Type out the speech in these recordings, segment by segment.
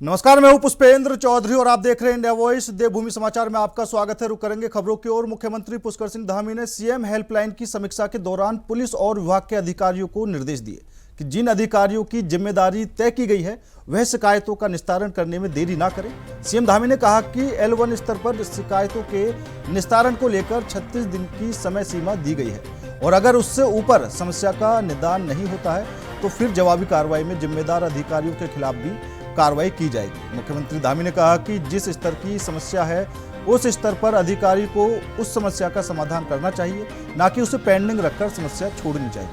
नमस्कार, मैं हूं पुष्पेंद्र चौधरी और आप देख रहे हैं इंडिया वॉइस। देवभूमि समाचार में आपका स्वागत है। रुक करेंगे खबरों की ओर। मुख्यमंत्री पुष्कर सिंह धामी ने सीएम हेल्पलाइन की समीक्षा के दौरान पुलिस और विभाग के अधिकारियों को निर्देश दिए कि जिन अधिकारियों की जिम्मेदारी तय की गई है वह शिकायतों का निस्तारण करने में देरी ना करें। सीएम धामी ने कहा कि L1 स्तर पर शिकायतों के निस्तारण को लेकर 36 दिन की समय सीमा दी गई है और अगर उससे ऊपर समस्या का निदान नहीं होता है तो फिर जवाबी कार्रवाई में जिम्मेदार अधिकारियों के खिलाफ भी कार्रवाई की जाएगी। मुख्यमंत्री धामी ने कहा कि जिस स्तर की समस्या है उस स्तर पर अधिकारी को उस समस्या का समाधान करना चाहिए, ना कि उसे पेंडिंग रखकर समस्या छोड़नी चाहिए।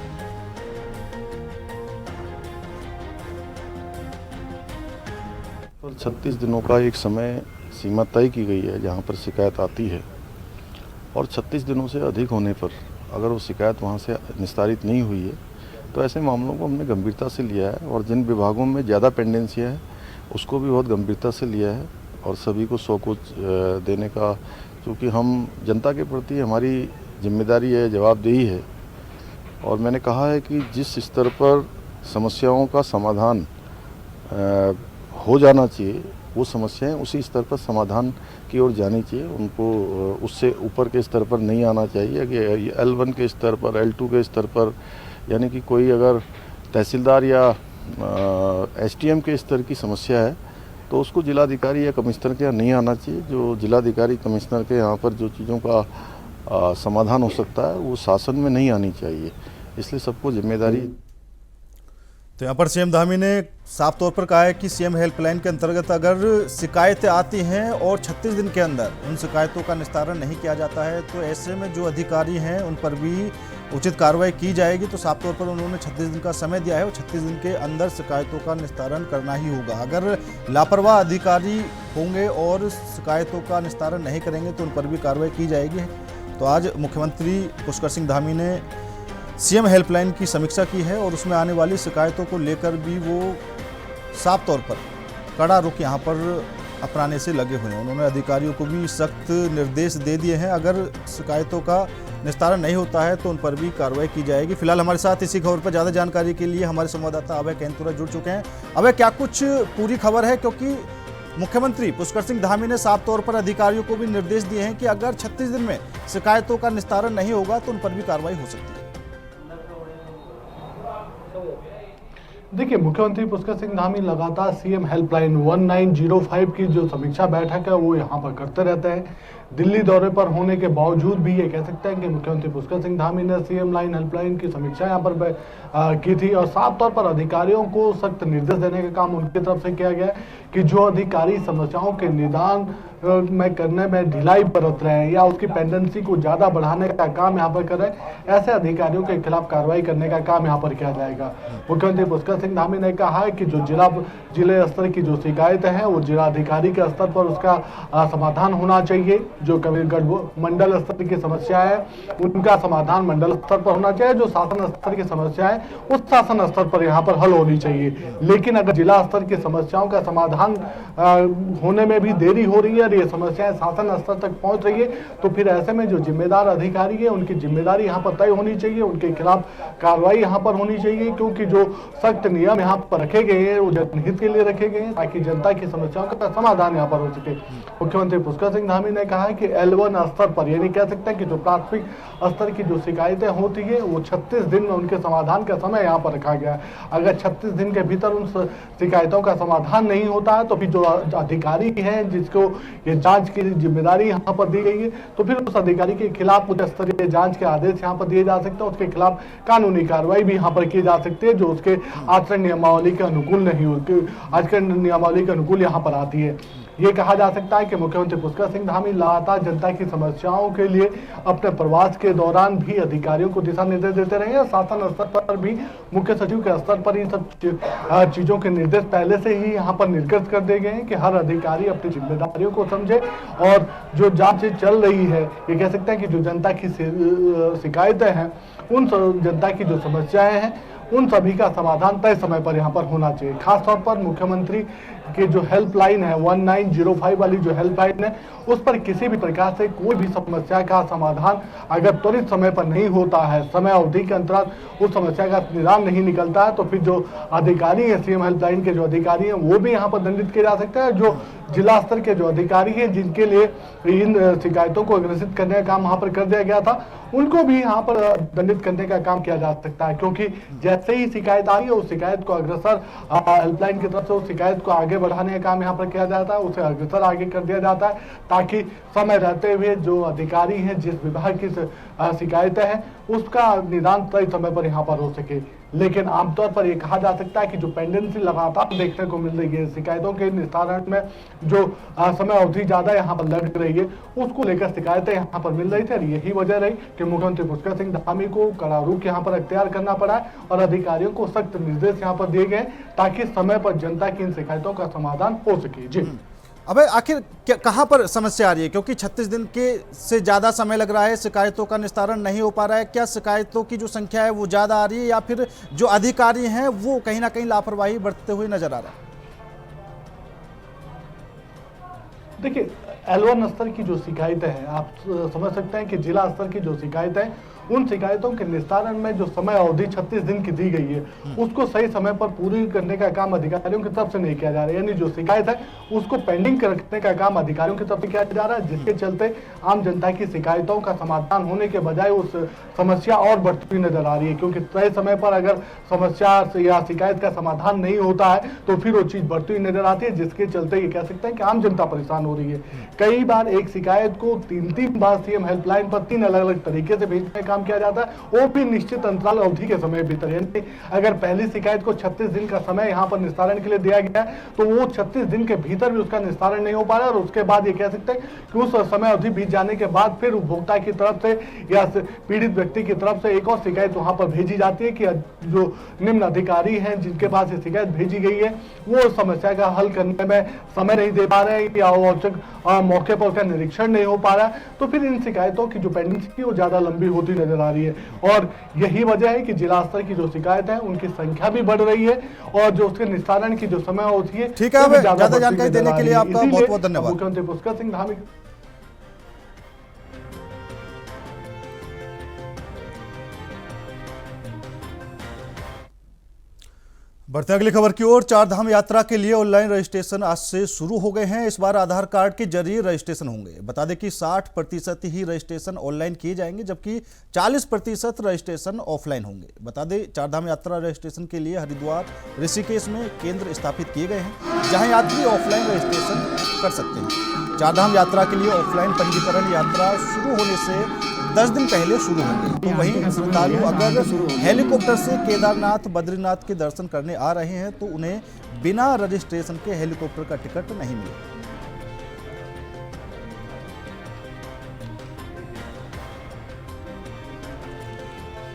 36 दिनों का एक समय सीमा तय की गई है जहां पर शिकायत आती है और 36 दिनों से अधिक होने पर अगर वो शिकायत वहां से निस्तारित नहीं हुई है तो ऐसे मामलों को हमने गंभीरता से लिया है और जिन विभागों में ज़्यादा पेंडेंसियाँ है उसको भी बहुत गंभीरता से लिया है और सभी को 100 को देने का, क्योंकि हम जनता के प्रति हमारी जिम्मेदारी है, जवाबदेही है। और मैंने कहा है कि जिस स्तर पर समस्याओं का समाधान हो जाना चाहिए वो समस्याएं उसी स्तर पर समाधान की ओर जानी चाहिए, उनको उससे ऊपर के स्तर पर नहीं आना चाहिए कि L1 के स्तर पर, L2 के स्तर पर, यानी कि कोई अगर तहसीलदार या SDM के स्तर की समस्या है तो उसको जिलाधिकारी या कमिश्नर के यहाँ नहीं आना चाहिए। जो जिलाधिकारी कमिश्नर के यहाँ पर जो चीज़ों का समाधान हो सकता है वो शासन में नहीं आनी चाहिए, इसलिए सबको जिम्मेदारी। तो यहाँ पर सीएम धामी ने साफ तौर पर कहा है कि सीएम हेल्पलाइन के अंतर्गत अगर शिकायतें आती हैं और 36 दिन के अंदर उन शिकायतों का निस्तारण नहीं किया जाता है तो ऐसे में जो अधिकारी हैं उन पर भी उचित कार्रवाई की जाएगी। तो साफ तौर पर उन्होंने 36 दिन का समय दिया है और 36 दिन के अंदर शिकायतों का निस्तारण करना ही होगा। अगर लापरवाह अधिकारी होंगे और शिकायतों का निस्तारण नहीं करेंगे तो उन पर भी कार्रवाई की जाएगी। तो आज मुख्यमंत्री पुष्कर सिंह धामी ने सीएम हेल्पलाइन की समीक्षा की है और उसमें आने वाली शिकायतों को लेकर भी वो साफ तौर पर कड़ा रुख यहाँ पर अपनाने से लगे हुए हैं। उन्होंने अधिकारियों को भी सख्त निर्देश दे दिए हैं, अगर शिकायतों का निस्तारण नहीं होता है तो उन पर भी कार्रवाई की जाएगी। फिलहाल हमारे साथ इसी खबर पर ज़्यादा जानकारी के लिए हमारे संवाददाता अभय कैंतुरा जुड़ चुके हैं। अभय, क्या कुछ पूरी खबर है, क्योंकि मुख्यमंत्री पुष्कर सिंह धामी ने साफ तौर पर अधिकारियों को भी निर्देश दिए हैं कि अगर 36 दिन में शिकायतों का निस्तारण नहीं होगा तो उन पर भी कार्रवाई हो सकती है। देखिए, मुख्यमंत्री पुष्कर सिंह धामी लगातार सीएम हेल्पलाइन 1905 की जो समीक्षा बैठक है वो यहाँ पर करते रहते हैं। दिल्ली दौरे पर होने के बावजूद भी ये कह सकते हैं कि मुख्यमंत्री पुष्कर सिंह धामी ने सीएम लाइन हेल्पलाइन की समीक्षा यहाँ पर की थी और साफ तौर पर अधिकारियों को सख्त निर्देश देने का काम उनकी तरफ से किया गया है कि जो अधिकारी समस्याओं के निदान में करने में ढिलाई बरत रहे हैं या उसकी पेंडेंसी को ज़्यादा बढ़ाने का काम यहाँ पर कर रहे हैं, ऐसे अधिकारियों के खिलाफ कार्रवाई करने का काम यहाँ पर किया जाएगा। मुख्यमंत्री पुष्कर सिंह धामी ने कहा है कि जो जिले स्तर की जो शिकायतें हैं वो जिलाधिकारी के स्तर पर उसका समाधान होना चाहिए। जो मंडल स्तर की समस्या है उनका समाधान मंडल स्तर पर होना चाहिए, जो शासन स्तर की समस्या है उस शासन स्तर पर यहाँ पर हल होनी चाहिए। लेकिन अगर जिला स्तर की समस्याओं का समाधान होने में भी देरी हो रही है और ये समस्याएं शासन स्तर तक पहुंच रही है तो फिर ऐसे में जो जिम्मेदार अधिकारी है उनकी जिम्मेदारी यहाँ पर तय होनी चाहिए, उनके खिलाफ कार्रवाई यहाँ पर होनी चाहिए, क्योंकि जो सख्त नियम यहाँ पर रखे गए हैं वो जनहित के लिए रखे गए हैं ताकि जनता की समस्याओं का समाधान यहाँ पर हो सके। मुख्यमंत्री पुष्कर सिंह धामी ने कहा है कि L1 स्तर पर, यानी कह सकते हैं कि जो प्राथमिक स्तर की जो शिकायतें होती है वो 36 दिन में उनके समाधान का समय यहाँ पर रखा गया है। अगर 36 दिन के भीतर उन शिकायतों का समाधान नहीं होता है तो फिर जो अधिकारी है जिसको ये जांच की जिम्मेदारी यहाँ पर दी गई है तो फिर उस अधिकारी के खिलाफ उच्च स्तरीय जांच के आदेश यहाँ पर दिए जा सकते हैं, उसके खिलाफ कानूनी कार्रवाई भी यहाँ पर की जा सकती है जो उसके आचरण नियमावली के अनुकूल नहीं होती, आचरण नियमावली के अनुकूल यहाँ पर आती है। ये कहा जा सकता है कि मुख्यमंत्री पुष्कर सिंह धामी लगातार जनता की समस्याओं के लिए अपने प्रवास के दौरान भी अधिकारियों को दिशा निर्देश देते रहे हैं। शासन स्तर पर भी मुख्य सचिव के स्तर पर इन सब चीजों के निर्देश पहले से ही यहाँ पर निर्गत कर दिए गए हैं कि हर अधिकारी अपनी जिम्मेदारियों को समझे और जो जांच चल रही है, ये कह सकते हैं कि जो जनता की शिकायतें हैं उन जनता की जो समस्याएं हैं उन सभी का समाधान तय समय पर यहाँ पर होना चाहिए। खासतौर पर मुख्यमंत्री की जो हेल्पलाइन है 1905 वाली जो हेल्पलाइन है, उस पर किसी भी प्रकार से कोई भी समस्या का समाधान अगर त्वरित समय पर नहीं होता है, समय अवधि के अंतराल उस समस्या का निदान नहीं निकलता है, तो फिर जो अधिकारी है सीएम हेल्पलाइन के जो अधिकारी हैं वो भी यहाँ पर दंडित किए जा सकते हैं। जो जिला स्तर के जो अधिकारी हैं जिनके लिए इन शिकायतों को अग्रेसित करने का काम वहां पर कर दिया गया था, उनको भी यहाँ पर दंडित करने का काम किया जा सकता है, क्योंकि जैसे ही शिकायत आ रही है उस शिकायत को अग्रसर हेल्पलाइन की तरफ से उस शिकायत को आगे बढ़ाने का काम यहाँ पर किया जाता है, उसे अग्रसर आगे कर दिया जाता है, ताकि समय रहते हुए जो अधिकारी हैं जिस विभाग की शिकायतें हैं उसका निदान तय समय पर यहाँ पर हो सके। लेकिन आमतौर पर यह कहा जा सकता है कि जो पेंडेंसी लगातार देखने को मिल रही है शिकायतों के निस्तारण में, जो समय अवधि ज्यादा यहाँ पर लग रही है, उसको लेकर शिकायतें यहाँ पर मिल रही थी। और यही वजह रही कि मुख्यमंत्री पुष्कर सिंह धामी को कड़ा रुख यहाँ पर अख्तियार करना पड़ा और अधिकारियों को सख्त निर्देश यहाँ पर दिए गए ताकि समय पर जनता की इन शिकायतों का समाधान हो सके। जी अबे आखिर कहां पर समस्या आ रही है, क्योंकि 36 दिन के से ज्यादा समय लग रहा है, शिकायतों का निस्तारण नहीं हो पा रहा है। क्या शिकायतों की जो संख्या है वो ज्यादा आ रही है या फिर जो अधिकारी हैं वो कहीं ना कहीं लापरवाही बरतते हुए नजर आ रहा है? देखिए, L1 स्तर की जो शिकायतें हैं, आप समझ सकते हैं कि जिला स्तर की जो शिकायतें हैं, उन शिकायतों के निस्तारण में जो समय अवधि 36 दिन की दी गई है उसको सही समय पर पूरी करने का काम अधिकारियों की तरफ से नहीं किया जा रहा है। यानी जो शिकायत है उसको पेंडिंग रखने का काम अधिकारियों की तरफ से किया जा रहा है, जिसके चलते आम जनता की शिकायतों का समाधान होने के बजाय उस समस्या और बढ़ती हुई नजर आ रही है, क्योंकि तय समय पर अगर समस्या या शिकायत का समाधान नहीं होता है तो फिर वो चीज बढ़ती हुई नजर आती है, जिसके चलते ये कह सकते हैं कि आम जनता परेशान हो रही है। कई बार एक शिकायत को 3-3 बार सीएम हेल्पलाइन पर 3 अलग-अलग तरीके से भेजने का काम किया जाता है, वो भी निश्चित अंतराल अवधि के समय भीतर। यानी अगर पहली शिकायत को 36 दिन का समय यहाँ पर निस्तारण के लिए दिया गया है तो वो 36 दिन के भीतर भी उसका निस्तारण नहीं हो पा रहा है, और उसके बाद ये कह सकते हैं कि उस समय अवधि बीत जाने के बाद फिर उपभोक्ता की तरफ से या पीड़ित व्यक्ति की तरफ से एक और शिकायत वहां पर भेजी जाती है कि जो निम्न अधिकारी हैं जिनके पास ये शिकायत भेजी गई है वो समस्या का हल करने में समय नहीं दे पा रहे हैं या आवश्यक मौके पर उसका निरीक्षण नहीं हो पा रहा है, तो फिर इन शिकायतों की जो पेंडेंसी वो ज्यादा लंबी होती नजर आ रही है। और यही वजह है कि जिला स्तर की जो शिकायत है उनकी संख्या भी बढ़ रही है और जो उसके निस्तारण की जो समय होती है। ठीक है, ज्यादा जानकारी देने के लिए आपका बहुत बहुत धन्यवाद। मुख्यमंत्री पुष्कर सिंह धामी। बढ़ते अगली खबर की ओर। चार धाम यात्रा के लिए ऑनलाइन रजिस्ट्रेशन आज से शुरू हो गए हैं। इस बार आधार कार्ड के जरिए रजिस्ट्रेशन होंगे। बता दें कि 60% ही रजिस्ट्रेशन ऑनलाइन किए जाएंगे, जबकि 40% रजिस्ट्रेशन ऑफलाइन होंगे। बता दें, चार धाम यात्रा रजिस्ट्रेशन के लिए हरिद्वार, ऋषिकेश में केंद्र स्थापित किए गए हैं, जहां यात्री ऑफलाइन रजिस्ट्रेशन कर सकते हैं। चार धाम यात्रा के लिए ऑफलाइन पंजीकरण यात्रा शुरू होने से 10 दिन पहले शुरू होंगे। तो वहीं श्रद्धालु अगर हेलीकॉप्टर से केदारनाथ, बद्रीनाथ के दर्शन करने आ रहे हैं तो उन्हें बिना रजिस्ट्रेशन के हेलीकॉप्टर का टिकट नहीं मिलेगा।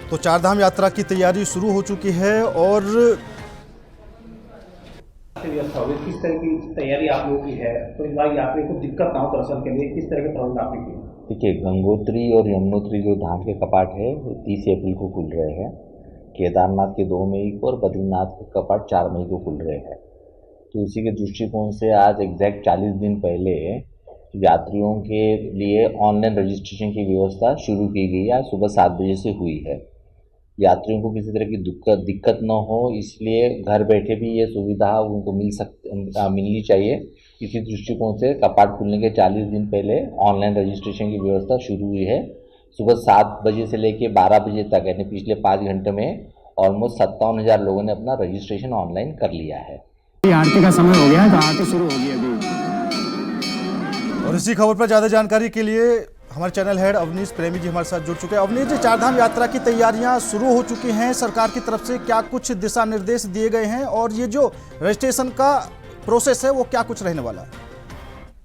तो चारधाम यात्रा की तैयारी शुरू हो चुकी है और किस तरह की तैयारी आप लोगों की है, तो इस बार यात्री को दिक्कत ना हो दर्शन के लिए, किस तरह के प्रबंध आपने किए? देखिए, गंगोत्री और यमुनोत्री जो धाम के कपाट है वो 30 अप्रैल को खुल रहे हैं। केदारनाथ के 2 मई को और बद्रीनाथ के कपाट 4 मई को खुल रहे हैं। तो इसी के दृष्टिकोण से आज एग्जैक्ट 40 दिन पहले यात्रियों के लिए ऑनलाइन रजिस्ट्रेशन की व्यवस्था शुरू की गई है। सुबह 7 बजे से हुई है। यात्रियों को किसी तरह की दिक्कत न हो, इसलिए घर बैठे भी ये सुविधा उनको मिलनी चाहिए। इसी दृष्टिकोण से कपाट खुलने के 40 दिन पहले ऑनलाइन रजिस्ट्रेशन की व्यवस्था शुरू हुई है। सुबह 7 बजे से लेकर 12 बजे तक, यानी पिछले 5 घंटे में ऑलमोस्ट 57,000 लोगों ने अपना रजिस्ट्रेशन ऑनलाइन कर लिया है। आरती का समय हो गया है, तो आरती शुरू होगी अभी। और इसी खबर पर ज्यादा जानकारी के लिए हमारे चैनल हेड अवनीश प्रेमी जी हमारे साथ जुड़ चुके हैं। अवनीश जी, चारधाम यात्रा की तैयारियां शुरू हो चुकी हैं। सरकार की तरफ से क्या कुछ दिशा निर्देश दिए गए हैं और ये जो रजिस्ट्रेशन का प्रोसेस है वो क्या कुछ रहने वाला है?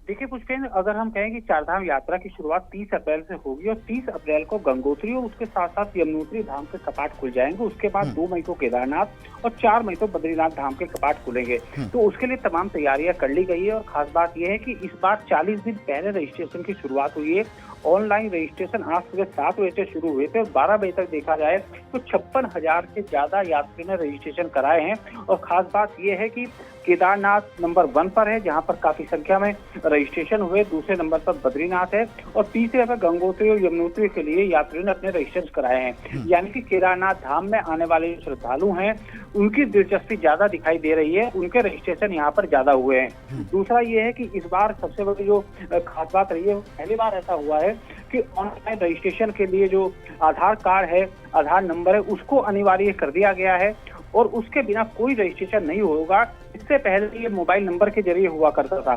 देखिए पुष्पेंद्र, अगर हम कहें कि चारधाम यात्रा की शुरुआत 30 अप्रैल से होगी और 30 अप्रैल को गंगोत्री और उसके साथ साथ यमुनोत्री धाम के कपाट खुल जाएंगे। उसके बाद 2 मई को केदारनाथ और 4 मई को बद्रीनाथ धाम के कपाट खुलेंगे। तो उसके लिए तमाम तैयारियां कर ली गई है और खास बात यह है कि इस बार 40 दिन पहले रजिस्ट्रेशन की शुरुआत हुई है ऑनलाइन रजिस्ट्रेशन आज सुबह 7 बजे से शुरू हुए थे और 12 बजे तक देखा जाए तो 56,000 से ज्यादा यात्री ने रजिस्ट्रेशन कराए हैं। और खास बात यह है कि केदारनाथ नंबर 1 पर है, जहां पर काफी संख्या में रजिस्ट्रेशन हुए। दूसरे नंबर पर बद्रीनाथ है और तीसरे पर गंगोत्री और यमुनोत्री के लिए यात्रियों ने अपने रजिस्ट्रेशन कराए हैं। यानी कि केदारनाथ धाम में आने वाले जो श्रद्धालु हैं उनकी दिलचस्पी ज्यादा दिखाई दे रही है, उनके रजिस्ट्रेशन यहाँ पर ज्यादा हुए हैं। दूसरा ये है कि इस बार सबसे बड़ी जो खास बात रही है, पहली बार ऐसा हुआ है कि ऑनलाइन रजिस्ट्रेशन के लिए जो आधार कार्ड है, आधार नंबर है, उसको अनिवार्य कर दिया गया है और उसके बिना कोई रजिस्ट्रेशन नहीं होगा। इससे पहले ये मोबाइल नंबर के जरिए हुआ करता था।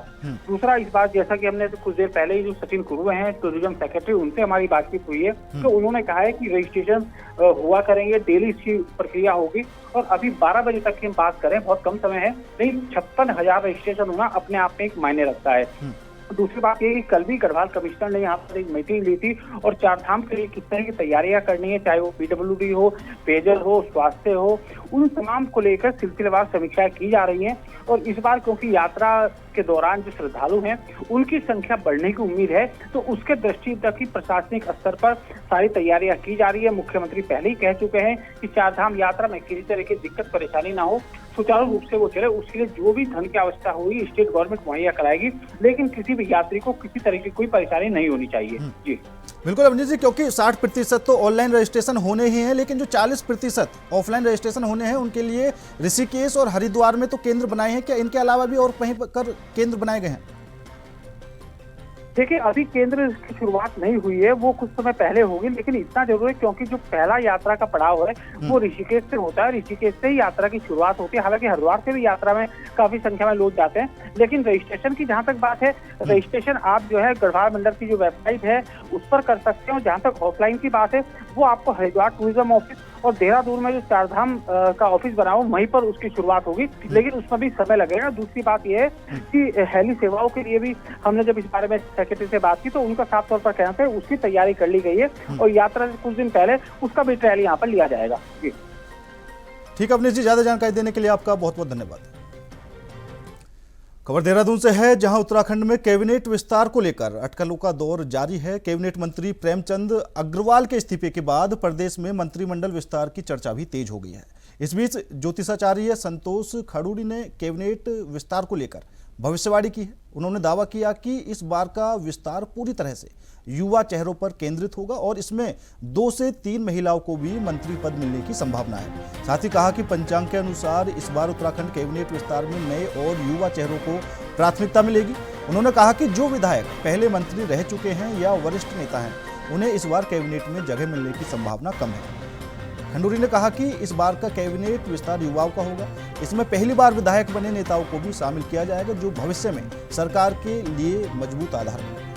दूसरा इस बात, जैसा कि हमने कुछ देर पहले ही जो सचिन कुरुवे हैं टूरिज्म सेक्रेटरी, उनसे हमारी बातचीत हुई है तो उन्होंने कहा है कि रजिस्ट्रेशन हुआ करेंगे, डेली इसकी प्रक्रिया होगी। और अभी 12 बजे तक की हम बात करें, बहुत कम समय है, लेकिन 56,000 रजिस्ट्रेशन होना अपने आप में एक मायने रखता है। दूसरी बात ये कि कल भी गढ़वाल कमिश्नर ने यहाँ पर एक मीटिंग ली थी और चारधाम के लिए किस तरह की तैयारियां करनी है, चाहे वो PWD हो, पेयजल हो, स्वास्थ्य हो, उन तमाम को लेकर सिलसिलेवार समीक्षा की जा रही है। और इस बार क्योंकि यात्रा के दौरान जो श्रद्धालु हैं उनकी संख्या बढ़ने की उम्मीद है, तो उसके दृष्टि तक ही प्रशासनिक स्तर पर सारी तैयारियां की जा रही है। मुख्यमंत्री पहले ही कह चुके हैं कि चारधाम यात्रा में किसी तरह की दिक्कत परेशानी ना हो, सुचारू रूप से वो चले, उसके लिए जो भी धन की आवश्यकता होगी स्टेट गवर्नमेंट मुहैया कराएगी, लेकिन किसी भी यात्री को किसी तरह की कोई परेशानी नहीं होनी चाहिए। जी बिल्कुल अवनीश जी, क्योंकि 60% तो ऑनलाइन रजिस्ट्रेशन होने ही हैं, लेकिन जो 40% ऑफलाइन रजिस्ट्रेशन होने हैं उनके लिए ऋषिकेश और हरिद्वार में तो केंद्र बनाए हैं। क्या इनके अलावा भी और कहीं पर केंद्र बनाए गए हैं? देखिए, अभी केंद्र की शुरुआत नहीं हुई है, वो कुछ समय पहले होगी, लेकिन इतना जरूर है क्योंकि जो पहला यात्रा का पड़ाव है वो ऋषिकेश से होता है। ऋषिकेश से ही यात्रा की शुरुआत होती है। हालांकि हरिद्वार से भी यात्रा में काफी संख्या में लोग जाते हैं, लेकिन रजिस्ट्रेशन की जहां तक बात है, रजिस्ट्रेशन आप जो है गढ़वाल मंडल की जो वेबसाइट है उस पर कर सकते हो। जहां तक ऑफलाइन की बात है, वो आपको हरिद्वार टूरिज्म ऑफिस और देहरादून में जो चारधाम का ऑफिस बना हो वहीं पर उसकी शुरुआत होगी, लेकिन उसमें भी समय लगेगा। दूसरी बात यह है कि हेली सेवाओं के लिए भी हमने जब इस बारे में सेक्रेटरी से बात की तो उनका साफ तौर पर कहना था उसकी तैयारी कर ली गई है और यात्रा से कुछ दिन पहले उसका भी ट्रायल यहाँ पर लिया जाएगा। ठीक है अवनीश जी, ज्यादा जानकारी देने के लिए आपका बहुत बहुत धन्यवाद। खबर देहरादून से है, जहां उत्तराखंड में कैबिनेट विस्तार को लेकर अटकलों का दौर जारी है। कैबिनेट मंत्री प्रेमचंद अग्रवाल के इस्तीफे के बाद प्रदेश में मंत्रिमंडल विस्तार की चर्चा भी तेज हो गई है। इस बीच ज्योतिषाचार्य संतोष खड़ूड़ी ने कैबिनेट विस्तार को लेकर भविष्यवाणी की है। उन्होंने दावा किया कि इस बार का विस्तार पूरी तरह से युवा चेहरों पर केंद्रित होगा और इसमें 2 से 3 महिलाओं को भी मंत्री पद मिलने की संभावना है। साथ ही कहा कि पंचांग के अनुसार इस बार उत्तराखंड कैबिनेट विस्तार में नए और युवा चेहरों को प्राथमिकता मिलेगी। उन्होंने कहा कि जो विधायक पहले मंत्री रह चुके हैं या वरिष्ठ नेता हैं, उन्हें इस बार कैबिनेट में जगह मिलने की संभावना कम है। खंडूरी ने कहा कि इस बार का कैबिनेट विस्तार युवाओं का होगा। इसमें पहली बार विधायक बने नेताओं को भी शामिल किया जाएगा, जो भविष्य में सरकार के लिए मजबूत आधार होगा।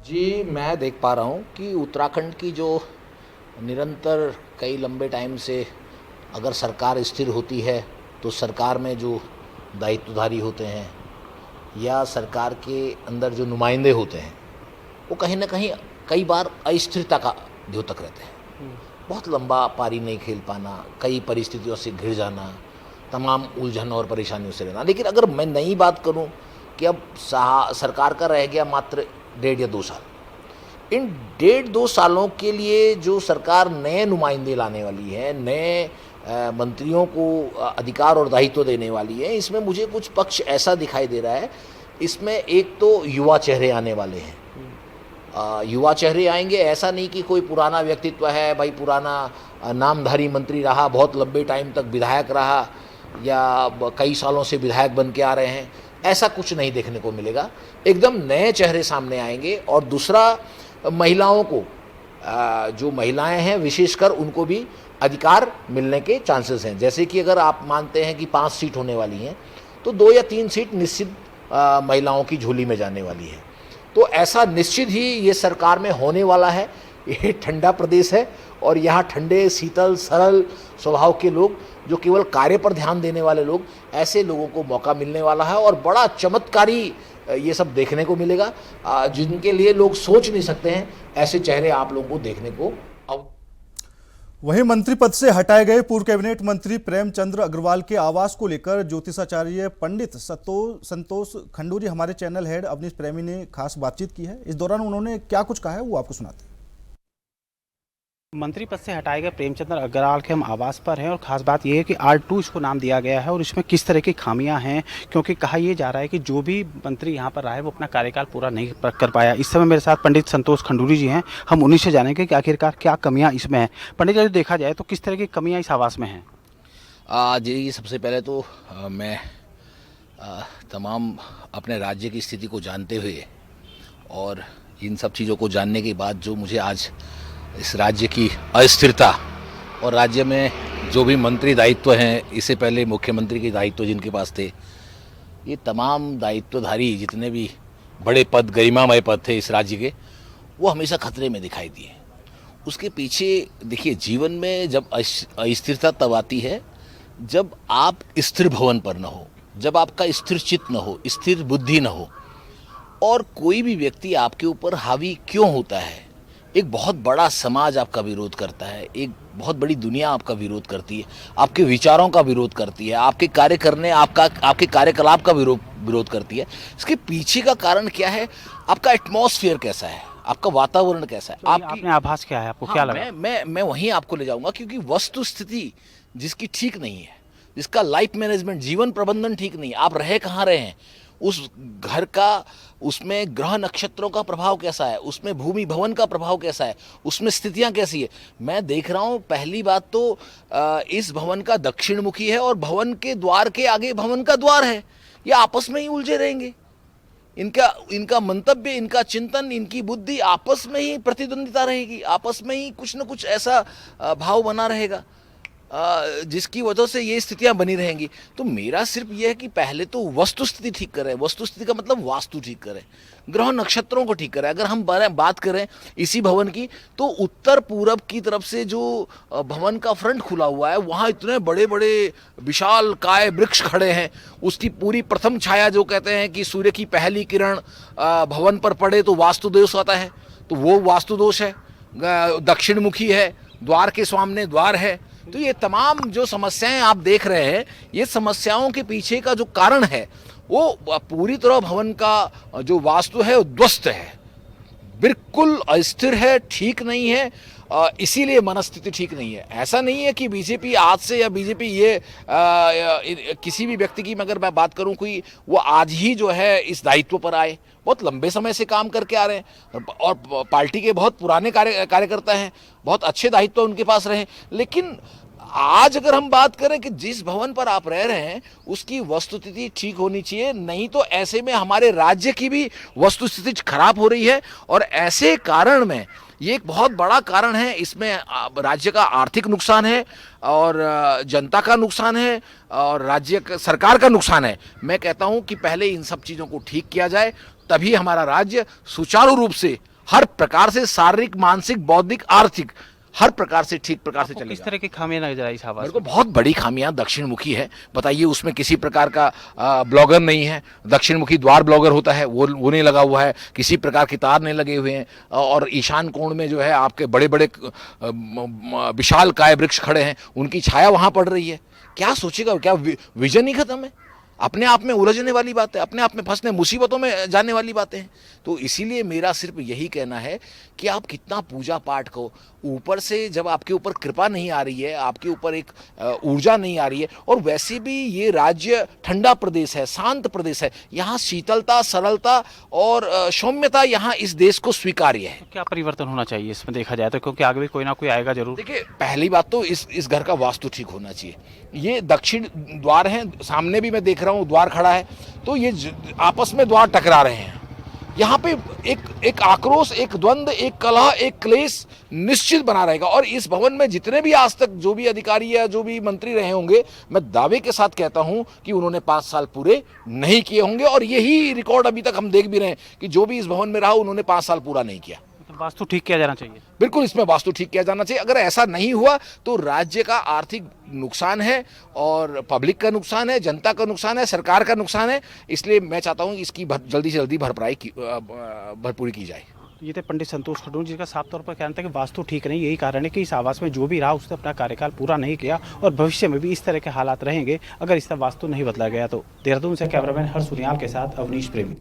जी, मैं देख पा रहा हूँ कि उत्तराखंड की जो निरंतर कई लंबे टाइम से अगर सरकार स्थिर होती है तो सरकार में जो दायित्वधारी होते हैं या सरकार के अंदर जो नुमाइंदे होते हैं वो कहीं ना कहीं कई बार अस्थिरता का द्योतक रहते हैं। बहुत लंबा पारी नहीं खेल पाना, कई परिस्थितियों से घिर जाना, तमाम उलझन और परेशानियों से रहना। लेकिन अगर मैं नई बात करूं कि अब सरकार का रह गया मात्र 1.5 या 2 साल, इन 1.5-2 सालों के लिए जो सरकार नए नुमाइंदे लाने वाली है, नए मंत्रियों को अधिकार और दायित्व देने वाली है, इसमें मुझे कुछ पक्ष ऐसा दिखाई दे रहा है। इसमें एक तो युवा चेहरे आने वाले हैं। युवा चेहरे आएंगे, ऐसा नहीं कि कोई पुराना व्यक्तित्व है, भाई पुराना नामधारी मंत्री रहा, बहुत लंबे टाइम तक विधायक रहा या कई सालों से विधायक बन के आ रहे हैं, ऐसा कुछ नहीं देखने को मिलेगा। एकदम नए चेहरे सामने आएंगे। और दूसरा, महिलाओं को, जो महिलाएं हैं विशेषकर, उनको भी अधिकार मिलने के चांसेस हैं। जैसे कि अगर आप मानते हैं कि 5 सीट होने वाली हैं तो 2 या 3 सीट निश्चित महिलाओं की झोली में जाने वाली है। तो ऐसा निश्चित ही ये सरकार में होने वाला है। ये ठंडा प्रदेश है और यहाँ ठंडे, शीतल, सरल स्वभाव के लोग, जो केवल कार्य पर ध्यान देने वाले लोग, ऐसे लोगों को मौका मिलने वाला है और बड़ा चमत्कारी ये सब देखने को मिलेगा, जिनके लिए लोग सोच नहीं सकते हैं। ऐसे चेहरे आप लोगों को देखने को वहीं मंत्री पद से हटाए गए पूर्व कैबिनेट मंत्री प्रेमचंद्र अग्रवाल के आवास को लेकर ज्योतिषाचार्य पंडित संतोष खंडूरी हमारे चैनल हेड अवनीश प्रेमी ने खास बातचीत की है। इस दौरान उन्होंने क्या कुछ कहा है वो आपको सुनाते हैं। मंत्री पद से हटाए गए प्रेमचंद्र अग्रवाल के हम आवास पर हैं और ख़ास बात यह है कि R2 इसको नाम दिया गया है और इसमें किस तरह की खामियां हैं, क्योंकि कहा यह जा रहा है कि जो भी मंत्री यहां पर रहा है वो अपना कार्यकाल पूरा नहीं कर पाया। इस समय मेरे साथ पंडित संतोष खंडूरी जी हैं, हम उन्हीं से जानेंगे कि आखिरकार क्या कमियाँ इसमें हैं। पंडित जी, देखा जाए तो किस तरह की कमियाँ इस आवास में हैं? जी, सबसे पहले तो मैं तमाम अपने राज्य की स्थिति को जानते हुए और इन सब चीज़ों को जानने के बाद जो मुझे आज इस राज्य की अस्थिरता और राज्य में जो भी मंत्री दायित्व हैं, इससे पहले मुख्यमंत्री के दायित्व जिनके पास थे, ये तमाम दायित्वधारी जितने भी बड़े पद, गरिमामय पद थे इस राज्य के, वो हमेशा खतरे में दिखाई दिए। उसके पीछे देखिए, जीवन में जब अस्थिरता तब आती है जब आप स्थिर भवन पर न हो, जब आपका स्थिर चित्त न हो, स्थिर बुद्धि न हो। और कोई भी व्यक्ति आपके ऊपर हावी क्यों होता है? एक बहुत बड़ा समाज आपका विरोध करता है, एक बहुत बड़ी दुनिया आपका विरोध करती है, आपके विचारों का विरोध करती है, आपके कार्य करने, आपके कार्यकलाप का विरोध करती है। इसके पीछे का कारण क्या है? आपका एटमॉस्फेयर कैसा है, आपका वातावरण कैसा है, आपने आभास क्या है, आपको क्या लगा? मैं वहीं आपको ले जाऊंगा, क्योंकि वस्तु स्थिति जिसकी ठीक नहीं है, जिसका लाइफ मैनेजमेंट, जीवन प्रबंधन ठीक नहीं है, आप रहे कहाँ रहे हैं, उस घर का, उसमें ग्रह नक्षत्रों का प्रभाव कैसा है, उसमें भूमि भवन का प्रभाव कैसा है, उसमें स्थितियां कैसी है। मैं देख रहा हूं, पहली बात तो इस भवन का दक्षिण मुखी है और भवन के द्वार के आगे भवन का द्वार है। ये आपस में ही उलझे रहेंगे। इनका मंतव्य, इनका चिंतन, इनकी बुद्धि आपस में ही प्रतिद्वंदिता रहेगी, आपस में ही कुछ न कुछ ऐसा भाव बना रहेगा जिसकी वजह से ये स्थितियां बनी रहेंगी। तो मेरा सिर्फ ये है कि पहले तो वस्तु स्थिति ठीक करें। वस्तु स्थिति का मतलब वास्तु ठीक करें, ग्रह नक्षत्रों को ठीक करें। अगर हम बात करें इसी भवन की, तो उत्तर पूरब की तरफ से जो भवन का फ्रंट खुला हुआ है, वहाँ इतने बड़े बड़े विशाल काय वृक्ष खड़े हैं। उसकी पूरी प्रथम छाया, जो कहते हैं कि सूर्य की पहली किरण भवन पर पड़े तो वास्तु दोष आता है, तो वो वास्तु दोष है। दक्षिण मुखी है, द्वार के सामने द्वार है। तो ये तमाम जो समस्याएं आप देख रहे हैं, ये समस्याओं के पीछे का जो कारण है वो पूरी तरह भवन का जो वास्तु है वो ध्वस्त है, बिल्कुल अस्थिर है, ठीक नहीं है। इसीलिए मनस्थिति ठीक नहीं है। ऐसा नहीं है कि बीजेपी आज से, या बीजेपी ये किसी भी व्यक्ति की अगर मैं बात करूं, कोई वो आज ही जो है इस दायित्व पर आए, बहुत लंबे समय से काम करके आ रहे हैं और पार्टी के बहुत पुराने कार्यकर्ता हैं, बहुत अच्छे दायित्व उनके पास रहे। लेकिन आज अगर हम बात करें कि जिस भवन पर आप रह रहे हैं उसकी वस्तुस्थिति ठीक होनी चाहिए, नहीं तो ऐसे में हमारे राज्य की भी वस्तुस्थिति खराब हो रही है। और ऐसे कारण में ये एक बहुत बड़ा कारण है, इसमें राज्य का आर्थिक नुकसान है और जनता का नुकसान है और राज्य सरकार का नुकसान है। मैं कहता हूं कि पहले इन सब चीज़ों को ठीक किया जाए, तभी हमारा राज्य सुचारू रूप से हर प्रकार से, शारीरिक, मानसिक, बौद्धिक, आर्थिक, हर प्रकार से ठीक प्रकार से चलेगा। किस तरह की खामियां नजर आई इस आवास? मेरे को बहुत बड़ी खामियां, दक्षिण मुखी है। बताइए, उसमें किसी प्रकार का ब्लॉगर नहीं है। दक्षिण मुखी द्वार ब्लॉगर होता है, वो नहीं लगा हुआ है, किसी प्रकार की तार नहीं लगे हुए हैं। और ईशान कोण में जो है आपके बड़े बड़े विशाल काय वृक्ष खड़े हैं, उनकी छाया वहां पड़ रही है। क्या सोचेगा, क्या विजन ही खत्म है? अपने आप में उलझने वाली बात है, अपने आप में फंसने, मुसीबतों में जाने वाली बातें हैं। तो इसीलिए मेरा सिर्फ यही कहना है कि आप कितना पूजा पाठ को, ऊपर से जब आपके ऊपर कृपा नहीं आ रही है, आपके ऊपर एक ऊर्जा नहीं आ रही है, और वैसे भी ये राज्य ठंडा प्रदेश है, शांत प्रदेश है, यहाँ शीतलता, सरलता और सौम्यता यहाँ इस देश को स्वीकार्य है। तो क्या परिवर्तन होना चाहिए इसमें देखा जाए तो, क्योंकि आगे भी कोई ना कोई आएगा जरूर। देखिए, पहली बात तो इस घर का वास्तु ठीक होना चाहिए। ये दक्षिण द्वार है, सामने भी मैं देख रहा हूँ द्वार खड़ा है, तो ये आपस में द्वार टकरा रहे हैं। यहाँ पे एक आक्रोश, एक द्वंद्व, एक कलह, एक क्लेश निश्चित बना रहेगा। और इस भवन में जितने भी आज तक जो भी अधिकारी या जो भी मंत्री रहे होंगे, मैं दावे के साथ कहता हूं कि उन्होंने 5 साल पूरे नहीं किए होंगे। और यही रिकॉर्ड अभी तक हम देख भी रहे हैं कि जो भी इस भवन में रहा उन्होंने 5 साल पूरा नहीं किया। वास्तु ठीक किया जाना चाहिए। बिल्कुल, इसमें वास्तु ठीक किया जाना चाहिए। अगर ऐसा नहीं हुआ तो राज्य का आर्थिक नुकसान है और पब्लिक का नुकसान है, जनता का नुकसान है, सरकार का नुकसान है। इसलिए मैं चाहता हूं कि इसकी जल्दी से जल्दी भरपूरी की जाए। ये थे पंडित संतोष खडूर, जिनका साफ तौर पर कहना था कि वास्तु ठीक नहीं, यही कारण है कि इस आवास में जो भी रहा उसने अपना कार्यकाल पूरा नहीं किया और भविष्य में भी इस तरह के हालात रहेंगे अगर इसका वास्तु नहीं बदला गया तो। देहरादून से कैमरामैन हर्ष सुनियाल के साथ अवनीश प्रेमी।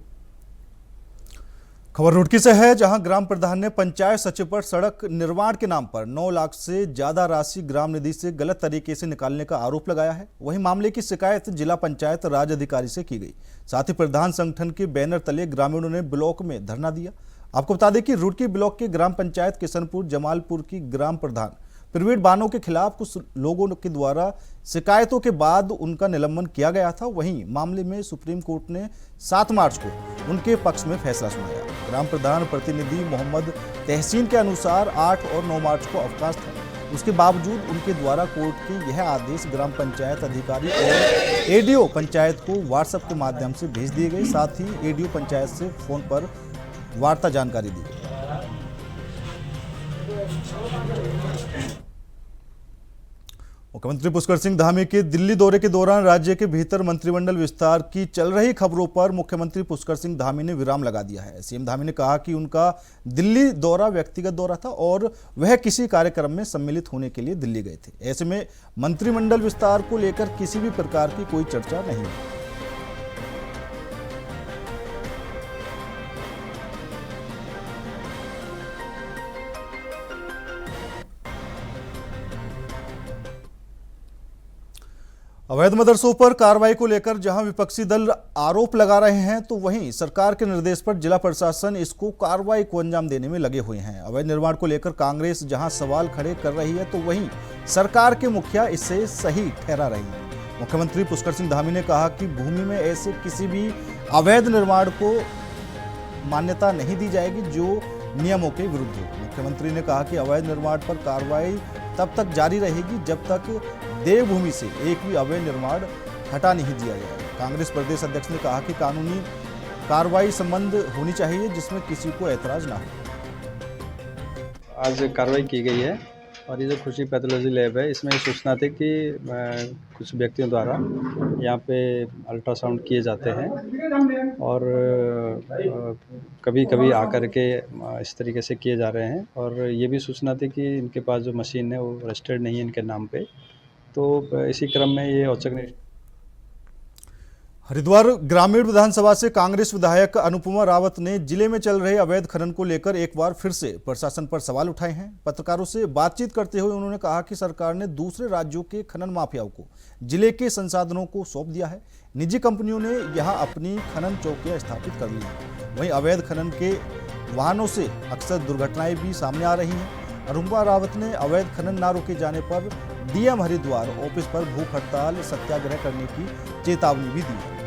खबर रुड़की से है, जहां ग्राम प्रधान ने पंचायत सचिव पर सड़क निर्माण के नाम पर 9 लाख से ज्यादा राशि ग्राम निधि से गलत तरीके से निकालने का आरोप लगाया है। वहीं मामले की शिकायत जिला पंचायत राज अधिकारी से की गई। साथ ही प्रधान संगठन के बैनर तले ग्रामीणों ने ब्लॉक में धरना दिया। आपको बता दें कि रुड़की ब्लॉक के ग्राम पंचायत किशनपुर जमालपुर की ग्राम प्रधान प्रवीण बानो के खिलाफ कुछ लोगों के द्वारा शिकायतों के बाद उनका निलंबन किया गया था। वहीं मामले में सुप्रीम कोर्ट ने 7 मार्च को उनके पक्ष में फैसला सुनाया। ग्राम प्रधान प्रतिनिधि मोहम्मद तहसीन के अनुसार 8 और 9 मार्च को अवकाश था। उसके बावजूद उनके द्वारा कोर्ट के यह आदेश ग्राम पंचायत अधिकारी और एडीओ पंचायत को व्हाट्सएप के माध्यम से भेज दिए गए। साथ ही एडीओ पंचायत से फोन पर वार्ता जानकारी दी गई। मुख्यमंत्री पुष्कर सिंह धामी के दिल्ली दौरे के दौरान राज्य के भीतर मंत्रिमंडल विस्तार की चल रही खबरों पर मुख्यमंत्री पुष्कर सिंह धामी ने विराम लगा दिया है। सीएम धामी ने कहा कि उनका दिल्ली दौरा व्यक्तिगत दौरा था और वह किसी कार्यक्रम में सम्मिलित होने के लिए दिल्ली गए थे। ऐसे में मंत्रिमंडल विस्तार को लेकर किसी भी प्रकार की कोई चर्चा नहीं है। अवैध मदरसों पर कार्रवाई को लेकर जहां विपक्षी दल आरोप लगा रहे हैं तो वहीं सरकार के निर्देश पर जिला प्रशासन इसको कार्रवाई को अंजाम देने में लगे हुए हैं। अवैध निर्माण को लेकर कांग्रेस जहां सवाल खड़े कर रही है तो वहीं सरकार के मुखिया इसे सही ठहरा रही है। मुख्यमंत्री पुष्कर सिंह धामी ने कहा कि भूमि में ऐसे किसी भी अवैध निर्माण को मान्यता नहीं दी जाएगी जो नियमों के विरुद्ध हो। मुख्यमंत्री ने कहा कि अवैध निर्माण पर कार्रवाई तब तक जारी रहेगी जब तक देवभूमि से एक भी अवैध निर्माण हटा नहीं दिया जाए। कांग्रेस प्रदेश अध्यक्ष ने कहा कि कानूनी कार्रवाई संबंध होनी चाहिए जिसमें किसी को ऐतराज ना हो। आज कार्रवाई की गई है और ये जो खुशी पैथोलॉजी लैब है इसमें सूचना थी कि कुछ व्यक्तियों द्वारा यहाँ पे अल्ट्रासाउंड किए जाते हैं और कभी कभी आकर के इस तरीके से किए जा रहे हैं और ये भी सूचना थी कि इनके पास जो मशीन है वो रजिस्टर्ड नहीं है इनके नाम पे, तो इसी क्रम में ये औचक। हरिद्वार ग्रामीण विधानसभा से कांग्रेस विधायक अनुपमा रावत ने जिले में चल रहे अवैध खनन को लेकर एक बार फिर से प्रशासन पर सवाल उठाए हैं। पत्रकारों से बातचीत करते हुए उन्होंने कहा कि सरकार ने दूसरे राज्यों के खनन माफियाओं को जिले के संसाधनों को सौंप दिया है। निजी कंपनियों ने यहां अपनी खनन चौकियां स्थापित कर ली हैं। वहीं अवैध खनन के वाहनों से अक्सर दुर्घटनाएं भी सामने आ रही हैं। अनुपमा रावत ने अवैध खनन न रोके जाने पर डीएम हरिद्वार ऑफिस पर भूख हड़ताल सत्याग्रह करने की चेतावनी भी दी है।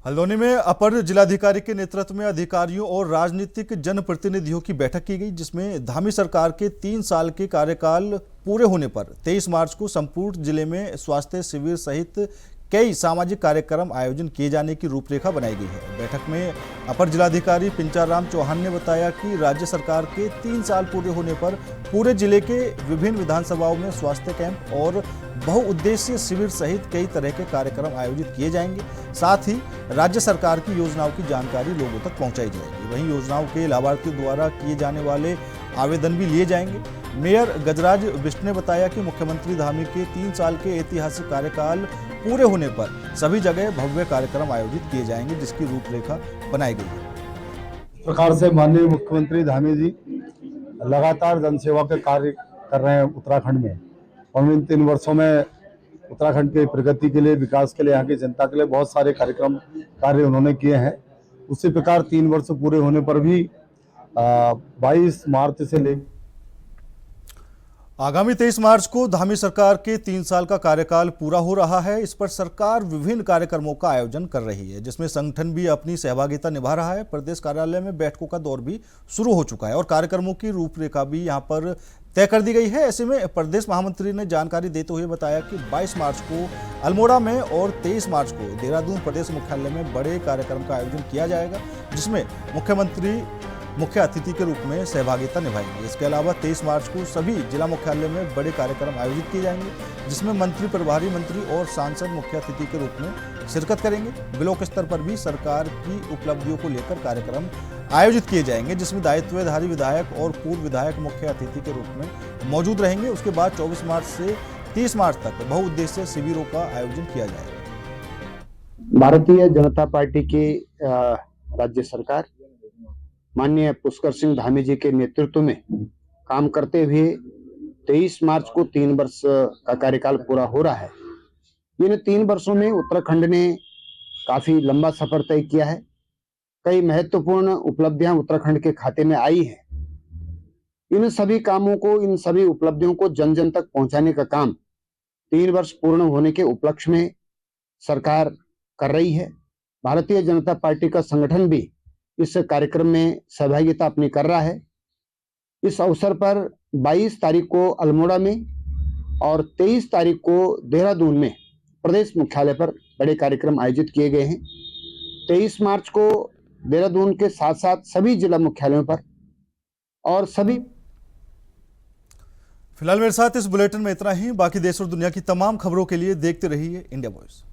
हल्द्वानी में अपर जिलाधिकारी के नेतृत्व में अधिकारियों और राजनीतिक जनप्रतिनिधियों की बैठक की गई, जिसमें धामी सरकार के 3 साल के कार्यकाल पूरे होने पर 23 मार्च को संपूर्ण जिले में स्वास्थ्य शिविर सहित कई सामाजिक कार्यक्रम आयोजन किए जाने की रूपरेखा बनाई गई है। बैठक में अपर जिलाधिकारी पिंचाराम चौहान ने बताया कि राज्य सरकार के 3 साल पूरे होने पर पूरे जिले के विभिन्न विधानसभाओं में स्वास्थ्य कैंप और बहुउद्देशीय शिविर सहित कई तरह के कार्यक्रम आयोजित किए जाएंगे। साथ ही राज्य सरकार की योजनाओं की जानकारी लोगों तक पहुंचाई जाएगी। वहीं योजनाओं के लाभार्थियों द्वारा किए जाने वाले आवेदन भी लिए जाएंगे। मेयर गजराज बिष्ट ने बताया कि मुख्यमंत्री धामी के 3 साल के ऐतिहासिक कार्यकाल पूरे होने पर सभी जगह भव्य कार्यक्रम आयोजित किए जाएंगे, जिसकी रूपरेखा बनाई गई है। इस प्रकार से माननीय मुख्यमंत्री धामी जी लगातार जनसेवा के कार्य कर रहे हैं उत्तराखंड में और इन 3 वर्षों में उत्तराखंड की प्रगति के लिए, विकास के लिए, यहाँ की जनता के लिए बहुत सारे कार्यक्रम कार्य उन्होंने किए हैं। उसी प्रकार 3 वर्ष पूरे होने पर भी 22 मार्च से ले आगामी 23 मार्च को धामी सरकार के 3 साल का कार्यकाल पूरा हो रहा है। इस पर सरकार विभिन्न कार्यक्रमों का आयोजन कर रही है, जिसमें संगठन भी अपनी सहभागिता निभा रहा है। प्रदेश कार्यालय में बैठकों का दौर भी शुरू हो चुका है और कार्यक्रमों की रूपरेखा भी यहां पर तय कर दी गई है। ऐसे में प्रदेश महामंत्री ने जानकारी देते हुए बताया कि 22 मार्च को अल्मोड़ा में और 23 मार्च को देहरादून प्रदेश मुख्यालय में बड़े कार्यक्रम का आयोजन किया जाएगा, जिसमें मुख्यमंत्री मुख्य अतिथि के रूप में सहभागिता निभाएंगे। इसके अलावा 23 मार्च को सभी जिला मुख्यालय में बड़े कार्यक्रम आयोजित किए जाएंगे, जिसमें मंत्री, प्रभारी मंत्री और सांसद मुख्य अतिथि के रूप में शिरकत करेंगे। ब्लॉक स्तर पर भी सरकार की उपलब्धियों को लेकर कार्यक्रम आयोजित किए जाएंगे, जिसमें दायित्वधारी विधायक और पूर्व विधायक मुख्य अतिथि के रूप में मौजूद रहेंगे। उसके बाद 24 मार्च से 30 मार्च तक बहुउद्देशीय शिविरों का आयोजन किया जाएगा। भारतीय जनता पार्टी की राज्य सरकार माननीय पुष्कर सिंह धामी जी के नेतृत्व में काम करते हुए 23 मार्च को 3 वर्ष का कार्यकाल पूरा हो रहा है। इन 3 वर्षों में उत्तराखंड ने काफी लंबा सफर तय किया है। कई महत्वपूर्ण उपलब्धियां उत्तराखंड के खाते में आई हैं। इन सभी कामों को, इन सभी उपलब्धियों को जन जन तक पहुंचाने का काम 3 वर्ष पूर्ण होने के उपलक्ष्य में सरकार कर रही है। भारतीय जनता पार्टी का संगठन भी इस कार्यक्रम में सहभागिता अपनी कर रहा है। इस अवसर पर 22 तारीख को अल्मोड़ा में और 23 तारीख को देहरादून में प्रदेश मुख्यालय पर बड़े कार्यक्रम आयोजित किए गए हैं। 23 मार्च को देहरादून के साथ साथ सभी जिला मुख्यालयों पर और सभी। फिलहाल मेरे साथ इस बुलेटिन में इतना ही। बाकी देश और दुनिया की तमाम खबरों के लिए देखते रहिए इंडिया वॉइस।